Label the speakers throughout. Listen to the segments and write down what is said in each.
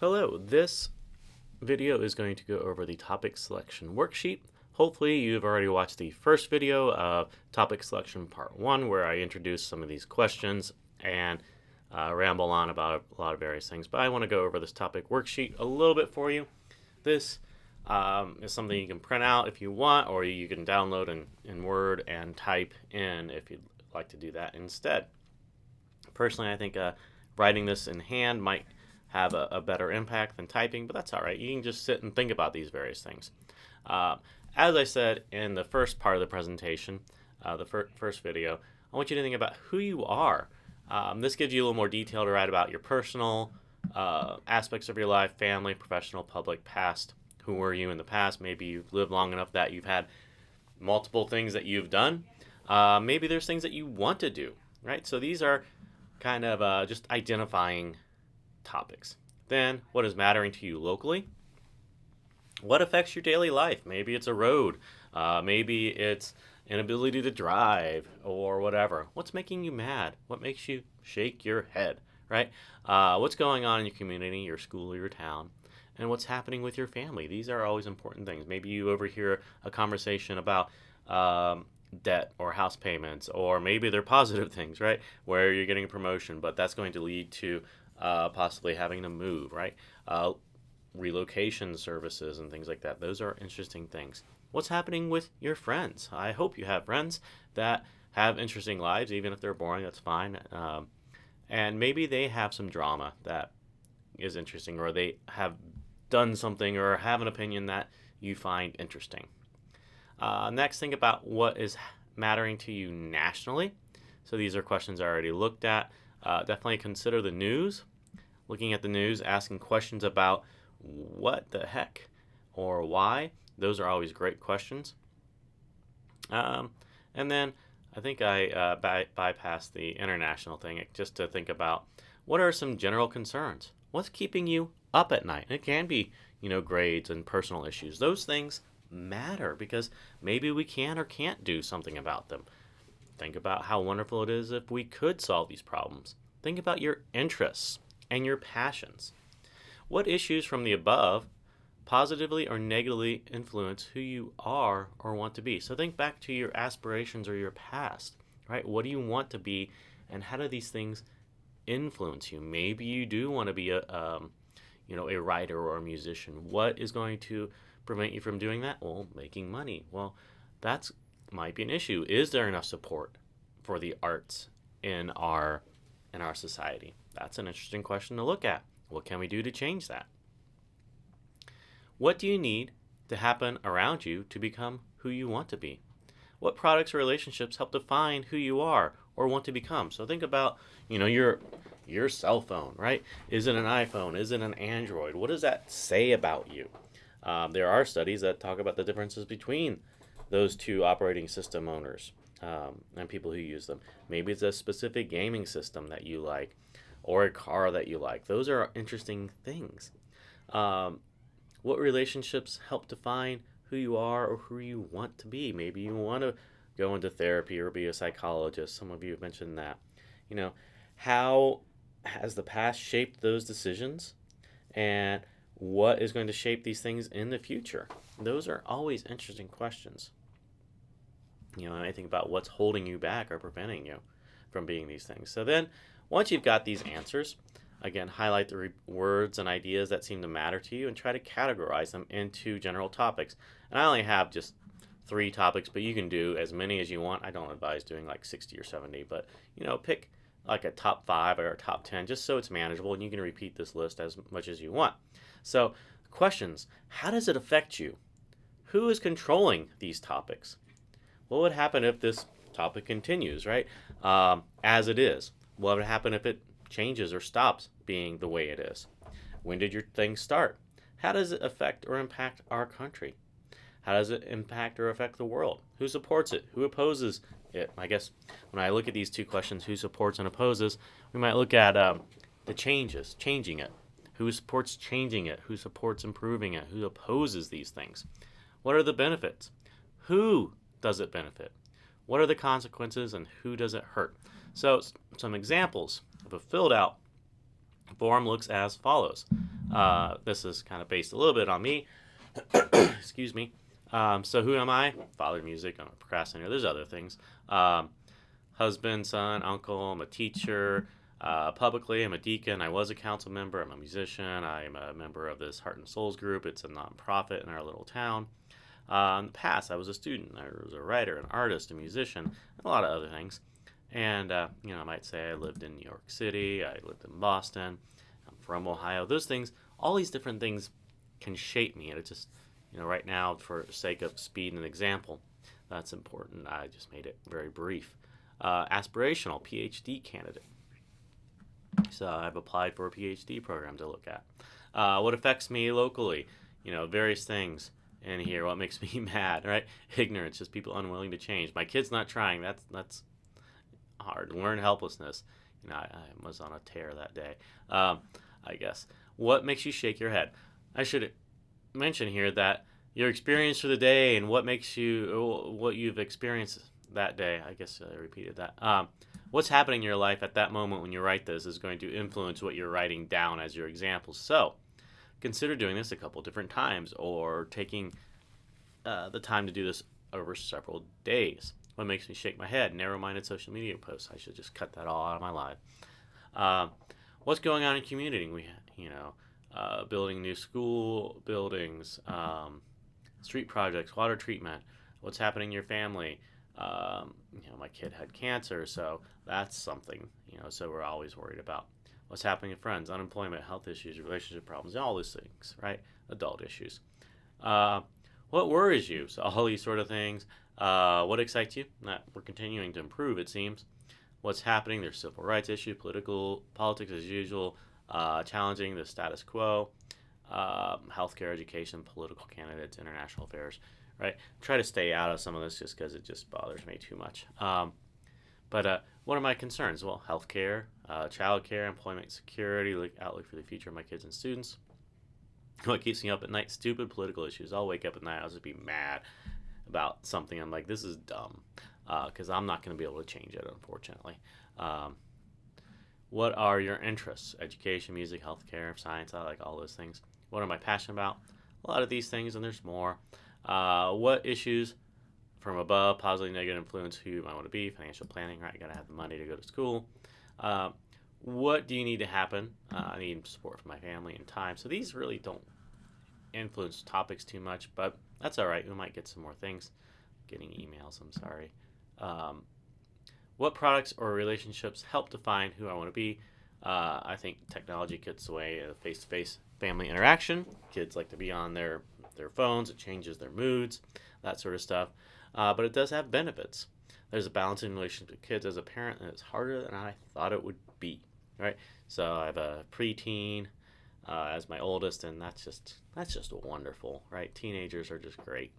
Speaker 1: Hello, this video is going to go over the topic selection worksheet. Hopefully you've already watched the first video of topic selection part 1 where I introduced some of these questions and ramble on about a lot of various things, but I want to go over this topic worksheet a little bit for you. This is something you can print out if you want, or you can download in Word and type in if you'd like to do that instead. Personally, I think writing this in hand might have a better impact than typing, but that's all right. You can just sit and think about these various things. As I said in the first part of the presentation, the first video, I want you to think about who you are. This gives you a little more detail to write about your personal aspects of your life, family, professional, public, past. Who were you in the past? Maybe you've lived long enough that you've had multiple things that you've done. Maybe there's things that you want to do, right? So these are kind of just identifying topics. Then, what is mattering to you locally? What affects your daily life? Maybe it's a road. Maybe it's inability to drive or whatever. What's making you mad? What makes you shake your head, right? What's going on in your community, your school, or your town? And what's happening with your family? These are always important things. Maybe you overhear a conversation about debt or house payments, or maybe they're positive things, right? Where you're getting a promotion, but that's going to lead to possibly having to move, right? Relocation services and things like that. Those are interesting things. What's happening with your friends? I hope you have friends that have interesting lives, even if they're boring, that's fine. And maybe they have some drama that is interesting, or they have done something or have an opinion that you find interesting. Next, think about what is mattering to you nationally. So these are questions I already looked at. Definitely consider the news. Looking at the news, asking questions about what the heck or why. Those are always great questions. And then I think I bypassed the international thing just to think about what are some general concerns. What's keeping you up at night? It can be, grades and personal issues. Those things matter because maybe we can or can't do something about them. Think about how wonderful it is if we could solve these problems. Think about your interests and your passions. What issues from the above positively or negatively influence who you are or want to be? So think back to your aspirations or your past, right? What do you want to be, and how do these things influence you? Maybe you do want to be a writer or a musician. What is going to prevent you from doing that? Well, making money. Well, that might be an issue. Is there enough support for the arts in our society? That's an interesting question to look at. What can we do to change that? What do you need to happen around you to become who you want to be? What products or relationships help define who you are or want to become? So think about, your cell phone, right? Is it an iPhone? Is it an Android? What does that say about you? There are studies that talk about the differences between those two operating system owners and people who use them. Maybe it's a specific gaming system that you like, or a car that you like. Those are interesting things. What relationships help define who you are or who you want to be? Maybe you want to go into therapy or be a psychologist. Some of you have mentioned that. How has the past shaped those decisions? And what is going to shape these things in the future? Those are always interesting questions. I think about what's holding you back or preventing you from being these things. So then, once you've got these answers, again, highlight the words and ideas that seem to matter to you and try to categorize them into general topics. And I only have just 3 topics, but you can do as many as you want. I don't advise doing like 60 or 70, but pick like a top 5 or a top 10 just so it's manageable, and you can repeat this list as much as you want. So, questions: how does it affect you? Who is controlling these topics? What would happen if this topic continues, right? As it is? What would happen if it changes or stops being the way it is? When did your thing start? How does it affect or impact our country? How does it impact or affect the world? Who supports it? Who opposes it? I guess when I look at these 2 questions, who supports and opposes, we might look at the changes, changing it. Who supports changing it? Who supports improving it? Who opposes these things? What are the benefits? Who does it benefit? What are the consequences, and who does it hurt? So some examples of a filled out form looks as follows. This is kind of based a little bit on me. Excuse me. So who am I? Father of music. I'm a procrastinator. There's other things. Um, Husband, son, uncle. I'm a teacher. Publicly, I'm a deacon. I was a council member. I'm a musician. I'm a member of this Heart and Souls group. It's a nonprofit in our little town. In the past, I was a student. I was a writer, an artist, a musician, and a lot of other things. And, I might say I lived in New York City. I lived in Boston. I'm from Ohio. Those things, all these different things can shape me. And it just, right now, for sake of speed and example, that's important. I just made it very brief. Aspirational PhD candidate. So I've applied for a PhD program to look at. What affects me locally? Various things in here. What makes me mad, right? Ignorance, just people unwilling to change. My kid's not trying. That's hard. Learn helplessness. I was on a tear that day, I guess. What makes you shake your head? I should mention here that your experience for the day and what you've experienced that day, I guess I repeated that. What's happening in your life at that moment when you write this is going to influence what you're writing down as your examples. So consider doing this a couple different times or taking the time to do this over several days. What makes me shake my head? Narrow-minded social media posts. I should just cut that all out of my life. What's going on in community? Building new school buildings, street projects, water treatment. What's happening in your family? My kid had cancer, so that's something. So we're always worried about what's happening with friends, unemployment, health issues, relationship problems, all these things, right? Adult issues. What worries you? So all these sort of things. What excites you? We're continuing to improve, it seems. What's happening? There's civil rights issues, politics as usual, challenging the status quo, healthcare, education, political candidates, international affairs, right? Try to stay out of some of this just because it just bothers me too much. But what are my concerns? Well, healthcare, childcare, employment security, outlook for the future of my kids and students. What keeps me up at night? Stupid political issues. I'll wake up at night. I'll just be mad about something. I'm like, this is dumb, because I'm not going to be able to change it, unfortunately. What are your interests? Education, music, healthcare, science. I like all those things. What am I passionate about? A lot of these things, and there's more. What issues from above, positive, negative influence, who you might want to be, financial planning, right? You got to have the money to go to school. What do you need to happen? I need support from my family and time. So these really don't influence topics too much, but that's all right. We might get some more things. Getting emails, I'm sorry. What products or relationships help define who I want to be? I think technology gets away face-to-face family interaction. Kids like to be on their phones. It changes their moods, that sort of stuff. But it does have benefits. There's a balancing relationship with kids as a parent, and it's harder than I thought it would be. Right? So I have a preteen as my oldest, and that's just wonderful, right? Teenagers are just great.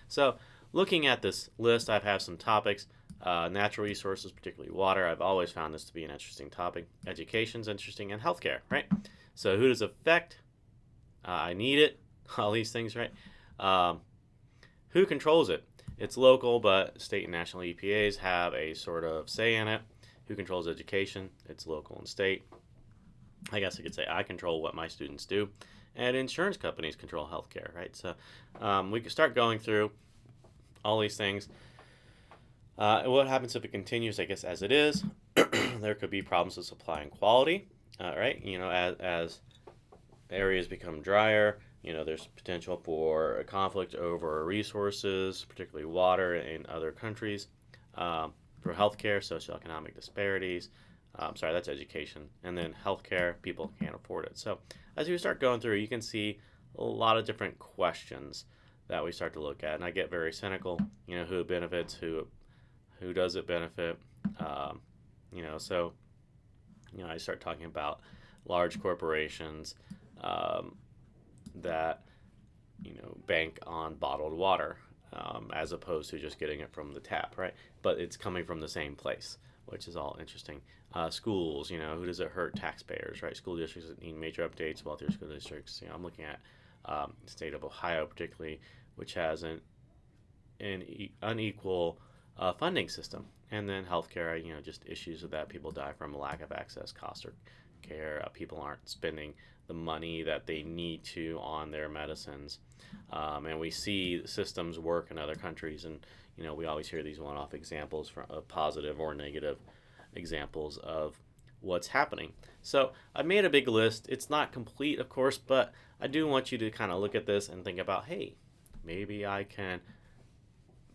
Speaker 1: So looking at this list, I have some topics. Natural resources, particularly water. I've always found this to be an interesting topic. Education's interesting, and healthcare, right? So who does it affect? I need it. All these things, right? Who controls it? It's local, but state and national EPAs have a sort of say in it. Who controls education? It's local and state. I guess I could say I control what my students do. And insurance companies control healthcare, right? So we could start going through all these things. What happens if it continues, I guess, as it is? There could be problems with supply and quality, right? As areas become drier, there's potential for a conflict over resources, particularly water in other countries. For healthcare, socioeconomic disparities. That's education. And then healthcare, people can't afford it. So as you start going through, you can see a lot of different questions that we start to look at. And I get very cynical, who benefits, who does it benefit. I start talking about large corporations that, bank on bottled water. As opposed to just getting it from the tap, right? But it's coming from the same place, which is all interesting. Schools, who does it hurt? Taxpayers, right? School districts that need major updates, wealthier school districts. I'm looking at the state of Ohio particularly, which has an unequal funding system. And then healthcare, just issues with that. People die from a lack of access, costs are care. People aren't spending the money that they need to on their medicines. And we see systems work in other countries, and we always hear these one-off examples of positive or negative examples of what's happening. So I made a big list. It's not complete, of course, but I do want you to kind of look at this and think about, hey, maybe I can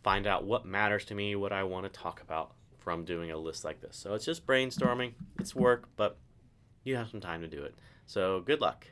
Speaker 1: find out what matters to me, what I want to talk about from doing a list like this. So it's just brainstorming. It's work, but you have some time to do it. So good luck.